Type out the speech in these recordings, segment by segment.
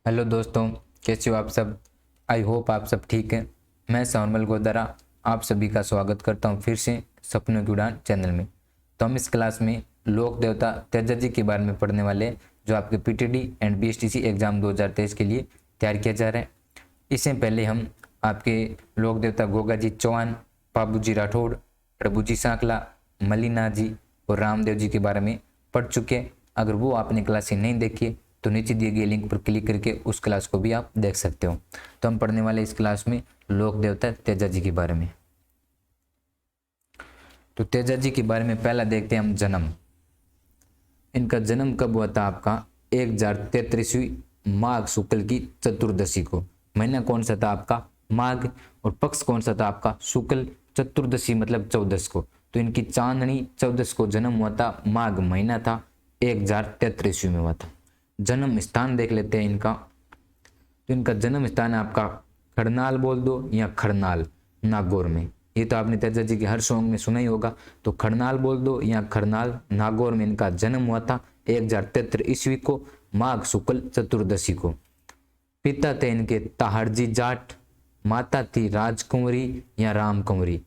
Hello दोस्तों, कैसे हो आप सब। आई होप आप सब ठीक हैं। मैं सावनमल गोदारा आप सभी का स्वागत करता हूं फिर से सपनों की उड़ान चैनल में। तो हम इस क्लास में लोक देवता तेजा जी के बारे में पढ़ने वाले हैं, जो आपके पीटीडी एंड बीएसटीसी एग्जाम 2023 के लिए तैयार किया जा रहा है। इससे पहले हम आपके लोक देवता गोगा जी चौहान, बाबू जी राठौड़, प्रभु जी सांकला, मलिना जी और रामदेव जी के बारे में पढ़ चुके हैं। अगर वो आपने क्लासें नहीं देखी तो नीचे दिए गए लिंक पर क्लिक करके उस क्लास को भी आप देख सकते हो। तो हम पढ़ने वाले इस क्लास में लोक देवता तेजा जी के बारे में। तो तेजा जी के बारे में पहला देखते हैं हम जन्म। इनका जन्म कब हुआ था आपका 1033वीं माघ शुक्ल की चतुर्दशी को। महीना कौन सा था आपका माघ, और पक्ष कौन सा था आपका शुक्ल, चतुर्दशी मतलब 14 को। तो इनकी चांदनी 14 को जन्म हुआ था, माघ महीना था, 1033वीं में हुआ था। जन्म स्थान देख लेते हैं इनका। तो इनका जन्म स्थान है आपका खड़नाल बोल दो या खड़नाल नागौर में। ये तो आपने तेजा जी के हर सॉन्ग में सुना ही होगा। तो खड़नाल बोल दो या खड़नाल नागौर में इनका जन्म हुआ था 1073 ईस्वी को, माघ शुक्ल चतुर्दशी को। पिता थे इनके ताहरजी जाट, माता थी राजकुंवरी या रामकुंवरी।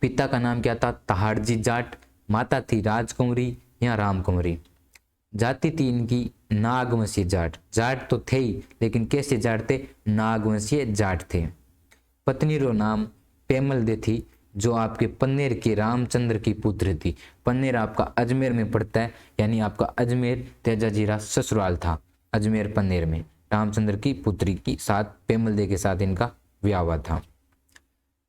पिता का नाम क्या था ताहरजी जाट, माता थी राजकुंवरी या रामकुंवरी। जाति थी इनकी नागवंशीय जाट। जाट तो थे ही, लेकिन कैसे जाट थे, नागवंशीय जाट थे। पत्नी रो नाम पेमल दे थी, जो आपके पन्नेर के रामचंद्र की पुत्र थी। पन्नेर आपका अजमेर में पड़ता है, यानी आपका अजमेर तेजा जीरा ससुराल था। अजमेर पन्नेर में रामचंद्र की पुत्री की साथ पेमल दे के साथ इनका ब्याह हुआ था।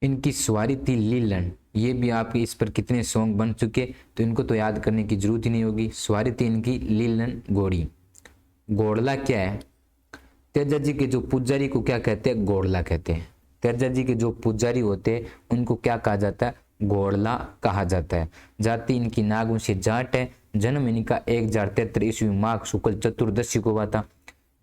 इनकी सवारी थी लीलन। ये भी आपके इस पर कितने सॉन्ग बन चुके, तो इनको तो याद करने की जरूरत ही नहीं होगी। सवारी थी इनकी लीलन घोड़ी। घोड़ला क्या है, तेजा जी के जो पुजारी को क्या कहते हैं, घोड़ला कहते हैं। तेजा जी के जो पुजारी होते हैं उनको क्या कहा जाता है, घोड़ला कहा जाता है। जाति इनकी नागवंशी जाट है। जन्म इनका 1073 ईस्वी माघ शुक्ल चतुर्दशी को हुआ था।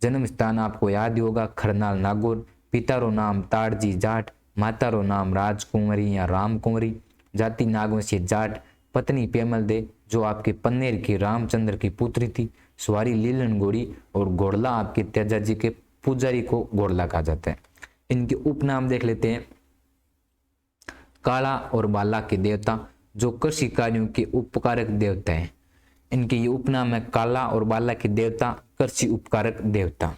जन्म स्थान आपको याद ही होगा, खरनाल नागौर। पिता रो नाम ताड़जी जाट, माता रो नाम राजकुंवरी या रामकुंवरी। जाति नागवंशी जाट। पत्नी पेमल दे, जो आपके पन्नेर की रामचंद्र की पुत्री थी। सवारी लीलन घोड़ी, और घोड़ला आपके तेजा जी के पुजारी को घोड़ला कहा जाता है। इनके उपनाम देख लेते हैं। काला और बाला के देवता, जो कृषि कार्यों के उपकारक देवता हैं। इनके ये उपनाम है काला और बाला के देवता, कृषि उपकारक देवता।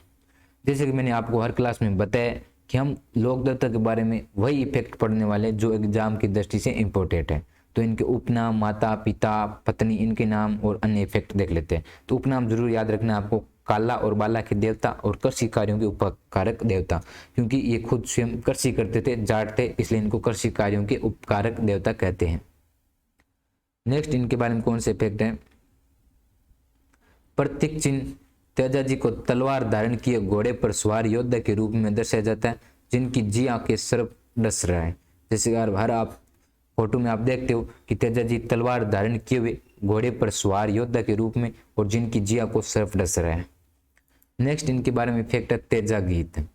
जैसे कि मैंने आपको हर क्लास में बताया कि हम लोक देवता के बारे में वही इफेक्ट पढ़ने वाले जो एग्जाम की दृष्टि से इम्पोर्टेंट है। तो इनके उपनाम, माता पिता पत्नी, इनके नाम और अन्य इफेक्ट देख लेते हैं। तो उपनाम जरूर याद रखना आपको, काला और बाला के देवता और कृषि कार्यों के उपकारक देवता, क्योंकि ये खुद स्वयं कृषि करते थे, जाट थे, इसलिए इनको कृषि कार्यों के उपकारक देवता कहते हैं। नेक्स्ट इनके बारे में कौन से इफेक्ट है, प्रतीक चिन्ह। तेजा जी को तलवार धारण किए घोड़े पर सवार योद्धा के रूप में दर्शाया जाता है, जिनकी जी आंखें सर्प डस रहा है। जैसे हर आप फोटो में आप देखते हो कि तेजा जी तलवार धारण किए हुए घोड़े पर सवार योद्धा के रूप में, और जिनकी जिया को सर्प डस रहा है। नेक्स्ट इनके बारे में इफेक्ट है तेजा गीत।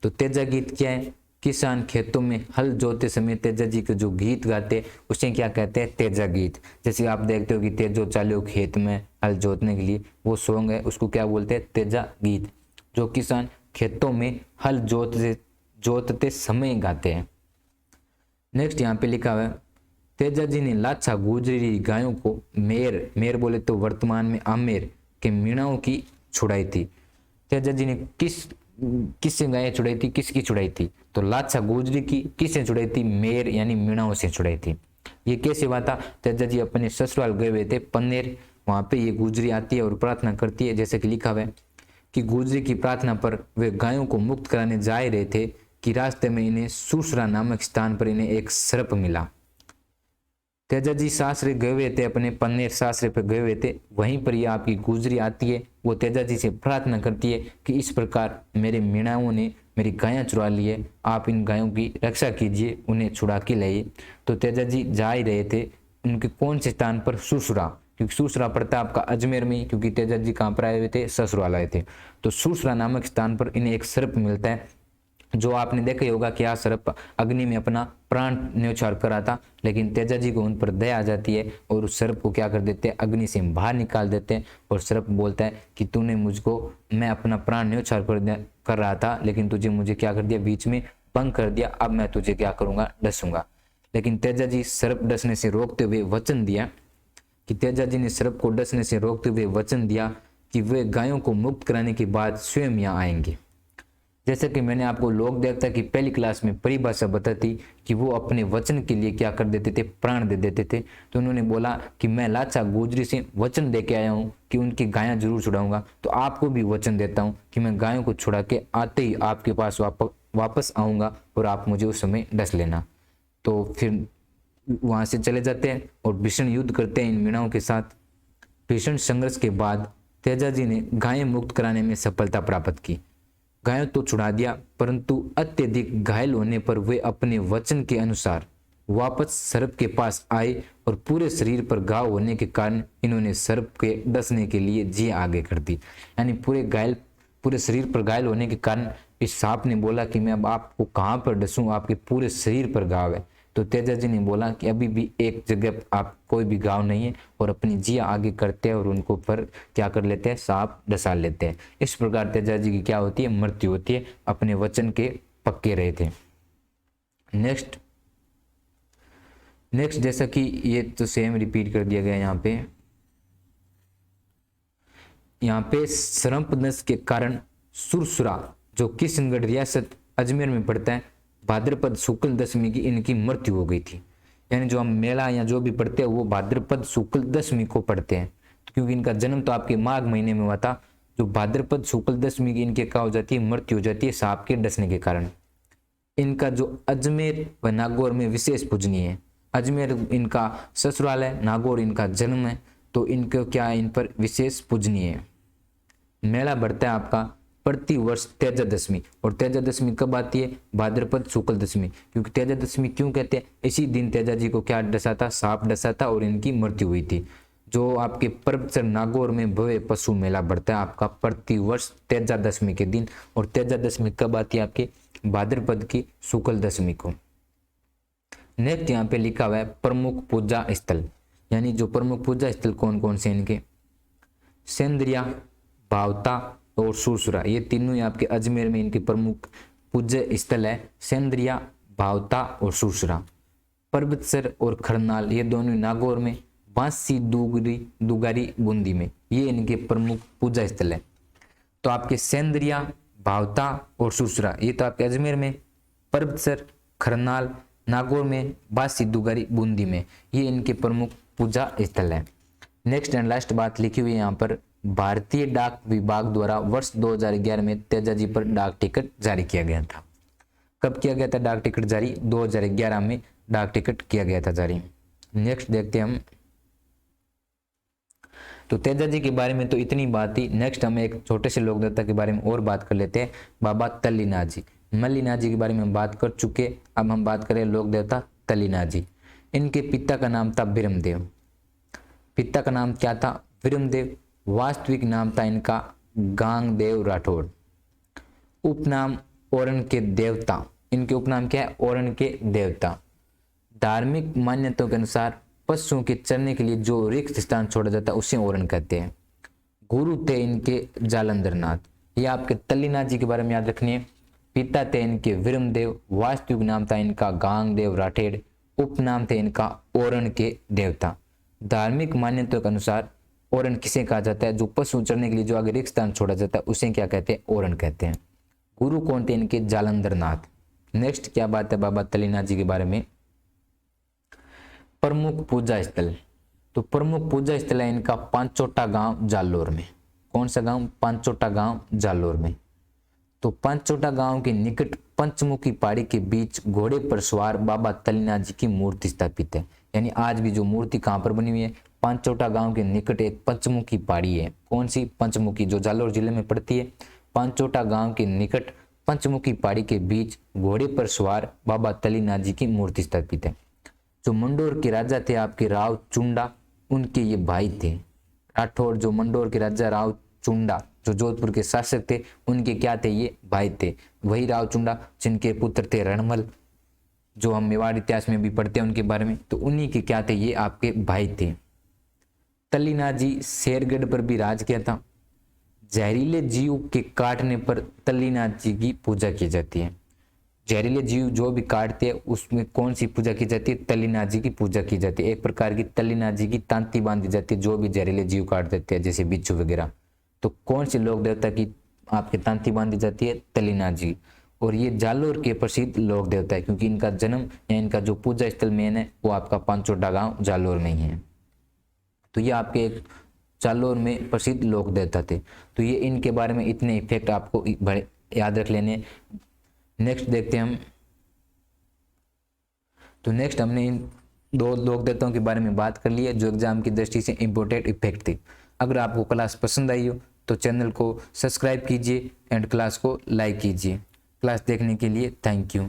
तो तेजा गीत क्या है, किसान खेतों में हल जोते समय तेजा जी के जो गीत गाते उसे क्या कहते हैं, तेजा गीत। जैसे आप देखते हो कि तेजो चालो खेत में हल जोतने के लिए, वो सॉन्ग है, उसको क्या बोलते हैं, तेजा गीत, जो किसान खेतों में हल जोतते समय गाते हैं। नेक्स्ट यहाँ पे लिखा हुआ है, तेजा जी ने लाछा गुजरी गायों को मेर बोले तो वर्तमान में आमेर के मीणाओं की छुड़ाई थी। तेजा जी ने किससे गायें छुड़ाई थी, किसकी छुड़ाई थी, तो लाछा गुजरी की। किससे छुड़ाई थी, मेर यानी मीणाओं से छुड़ाई थी। ये कैसे हुआ था, तेजा जी अपने ससुराल गए हुए थे पन्नेर, वहां पे ये गुजरी आती है और प्रार्थना करती है। जैसे कि लिखा हुआ है कि गुजरी की प्रार्थना पर वे गायों को मुक्त कराने जा रहे थे कि रास्ते में इन्हें सुसरा नामक स्थान पर इन्हें एक सर्प मिला। तेजा जी सासरे गए हुए थे, अपने पन्नेर सासरे पर गए हुए थे, वहीं पर ये आपकी गुजरी आती है। वो तेजा जी से प्रार्थना करती है कि इस प्रकार मेरे मीणाओं ने मेरी गायें चुरा ली है, आप इन गायों की रक्षा कीजिए, उन्हें छुड़ा के लाइए। तो तेजा जी जा ही रहे थे उनके कौन से स्थान पर, सुसरा, क्योंकि सुसरा पड़ता है आपका अजमेर में, क्योंकि तेजा जी कहाँ पर आए हुए थे, ससुराल आए थे। तो सुसरा नामक स्थान पर इन्हें एक सर्प मिलता है। जो आपने देखा ही होगा कि आज सर्प अग्नि में अपना प्राण न्यौछावर कर रहा था, लेकिन तेजा जी को उन पर दया आ जाती है और उस सर्प को क्या कर देते हैं, अग्नि से बाहर निकाल देते हैं। और सर्प बोलता है कि तूने मुझको, मैं अपना प्राण न्यौछावर कर रहा था, लेकिन तुझे मुझे क्या कर दिया, बीच में भंग कर दिया, अब मैं तुझे क्या करूंगा, डसूंगा। लेकिन तेजा जी सर्प डसने से रोकते हुए वचन दिया कि तेजा जी ने सर्प को डसने से रोकते हुए वचन दिया कि वे गायों को मुक्त कराने के बाद स्वयं यहाँ आएंगे। जैसे कि मैंने आपको लोक देवता की पहली क्लास में परिभाषा बताई थी कि वो अपने वचन के लिए क्या कर देते थे, प्राण दे देते थे। तो उन्होंने बोला कि मैं लाचा गुजरी से वचन दे के आया हूँ कि उनकी गायें जरूर छुड़ाऊंगा, तो आपको भी वचन देता हूँ कि मैं गायों को छुड़ा के आते ही आपके पास वापस आऊँगा और आप मुझे उस समय डस लेना। तो फिर वहाँ से चले जाते हैं और भीषण युद्ध करते हैं इन मीणाओं के साथ। भीषण संघर्ष के बाद तेजा जी ने गायें मुक्त कराने में सफलता प्राप्त की। गायों तो छुड़ा दिया, परंतु अत्यधिक घायल होने पर वे अपने वचन के अनुसार वापस सर्प के पास आए और पूरे शरीर पर घाव होने के कारण इन्होंने सर्प के डसने के लिए जी आगे कर दी। यानी पूरे शरीर पर घायल होने के कारण इस सांप ने बोला कि मैं अब आपको कहाँ पर डसूं, आपके पूरे शरीर पर घाव है। तो तेजा जी ने बोला कि अभी भी एक जगह आप कोई भी घाव नहीं है, और अपनी जिया आगे करते हैं और उनको पर क्या कर लेते हैं, सांप डसा लेते हैं। इस प्रकार तेजा जी की क्या होती है, मृत्यु होती है, अपने वचन के पक्के रहे थे। नेक्स्ट जैसा कि ये तो सेम रिपीट कर दिया गया यहाँ पे सर्पदंश के कारण सुरसुरा जो किशनगढ़ रियासत अजमेर में पड़ता है, भाद्रपद शुक्ल दशमी की इनकी मृत्यु हो गई थी। यानी जो हम मेला या जो भी पढ़ते हैं वो भाद्रपद शुक्ल दशमी को पढ़ते हैं, क्योंकि इनका जन्म तो आपके माघ महीने में हुआ था। जो भाद्रपद शुक्ल दशमी की इनके क्या हो जाती है, मृत्यु हो जाती है सांप के डसने के कारण। इनका जो अजमेर व नागौर में विशेष पूजनीय है। अजमेर इनका ससुराल है, नागौर इनका जन्म है, तो इनको क्या है, इन पर विशेष पूजनीय है। मेला बढ़ता है आपका प्रति वर्ष तेजा दशमी, और तेजा दशमी कब आती है, भाद्रपद शुक्ल दशमी। क्योंकि तेजा दशमी क्यों कहते हैं, इसी दिन तेजा जी को क्या डसा था, सांप डसा था और इनकी मृत्यु हुई थी। जो आपके पर्वतसर नागौर में भव्य पशु मेला बढ़ता है आपका प्रति वर्ष तेजा दशमी के दिन, और तेजा दशमी कब आती है, आपके भाद्रपद की शुक्ल दशमी को। नेक्स्ट यहाँ पे लिखा हुआ है प्रमुख पूजा स्थल, यानी जो प्रमुख पूजा स्थल कौन कौन से इनके, सेंद्रिया, भावता और सुरसुरा, ये तीनों ही आपके अजमेर में इनके प्रमुख पूज्य स्थल है। सेंद्रिया, भावता और सुरसुरा। पर्वतसर और खरनाल ये दोनों नागौर में, बांसी दुगारी बूंदी में, ये इनके प्रमुख पूजा स्थल है। तो आपके सेंद्रिया, भावता और सुरसुरा ये तो आपके अजमेर में, पर्वतसर, खरनाल नागौर में, बांसी दुगारी बूंदी में, ये इनके प्रमुख पूजा स्थल है। नेक्स्ट एंड लास्ट बात लिखी हुई है यहाँ पर, भारतीय डाक विभाग द्वारा वर्ष 2011 में तेजा जी पर डाक टिकट जारी किया गया था। कब किया गया था डाक टिकट जारी, 2011 में डाक टिकट किया गया था जारी। नेक्स्ट देखते हैं हम, तो तेजा जी के बारे में तो इतनी बात थी। नेक्स्ट हम एक छोटे से लोक देवता के बारे में और बात कर लेते हैं, बाबा तल्लीनाथ जी। मल्लीनाथ जी के बारे में बात कर चुके, अब हम बात करें लोक देवता तल्लीनाथ जी। इनके पिता का नाम था बिरमदेव। पिता का नाम क्या था, बिरमदेव। वास्तविक नाम था इनका गांगदेव राठौड़। उपनाम ओरण के देवता, इनके उपनाम क्या है, ओरण के देवता। धार्मिक मान्यताओं के अनुसार पशुओं के चरने के लिए जो रिक्त स्थान छोड़ा जाता है उसे ओरण कहते हैं। गुरु थे इनके जालंधर नाथ। ये आपके तल्लीनाथ जी के बारे में याद रखनी है। पिता थे इनके विरमदेव, वास्तविक नाम था इनका गांगदेव राठेड़, उपनाम थे इनका ओरण के देवता। धार्मिक मान्यताओं के अनुसार ओरण किसे कहा जाता है, जो पशु चरने के लिए जो आगे रिक्त स्थान छोड़ा जाता है उसे क्या कहते हैं, ओरण कहते हैं। गुरु कौन थे इनके, जालंधर नाथ। नेक्स्ट क्या बात है बाबा तल्लीनाथ जी के बारे में, प्रमुख पूजा स्थल। तो प्रमुख पूजा स्थल है इनका पांचोटा गांव जालोर में। कौन सा गांव, पांचोटा गांव जालोर में। तो पांचोटा गांव के निकट पंचमुखी पहाड़ी के बीच घोड़े पर सवार बाबा तल्लीनाथ जी की मूर्ति स्थापित है। यानी आज भी जो मूर्ति कहाँ पर बनी हुई है, पांचोटा गांव के निकट एक पंचमुखी पहाड़ी है। कौन सी, पंचमुखी, जो जालोर जिले में पड़ती है। पांचोटा गांव के निकट पंचमुखी पहाड़ी के बीच घोड़े पर सवार बाबा तल्लीनाथ जी की मूर्ति स्थापित है। जो मंडोर के राजा थे आपके राव चुंडा, उनके ये भाई थे राठौड़। जो मंडोर के राजा राव चुंडा, जो जोधपुर के शासक थे उनके क्या थे, ये भाई थे। वही रावचुंडा जिनके पुत्र थे रणमल, जो हम मेवाड़ इतिहास में भी पढ़ते हैं उनके बारे में, तो उन्हीं के क्या थे, ये आपके भाई थे। तल्लीनाजी शेरगढ़ पर भी राज किया था। जहरीले जीव के काटने पर तल्लीनाथ जी की पूजा की जाती है। जहरीले जीव जो भी काटते हैं उसमें कौन सी पूजा की जाती है, तल्लीनाथ जी की पूजा की जाती है। एक प्रकार की तल्लीनाथ जी की तांती बांधी जाती है जो भी जहरीले जीव काट देते हैं, जैसे बिच्छू वगैरह। तो कौन से लोक देवता की आपके तांती बांधी जाती है, तल्लीनाथ जी। और ये जालोर के प्रसिद्ध लोक देवता है, क्योंकि इनका जन्म या इनका जो पूजा स्थल मेन है वो आपका पांचोटा गांव जालोर में ही है। तो ये आपके एक जालोर में प्रसिद्ध लोक देवता थे। तो ये इनके बारे में इतने इफेक्ट आपको बड़े याद रख लेने। नेक्स्ट देखते हैं हम। तो नेक्स्ट हमने इन दो लोक देवताओं के बारे में बात कर ली है जो एग्जाम की दृष्टि से इंपॉर्टेंट इफेक्ट थे। अगर आपको क्लास पसंद आई हो तो चैनल को सब्सक्राइब कीजिए एंड क्लास को लाइक कीजिए। क्लास देखने के लिए थैंक यू।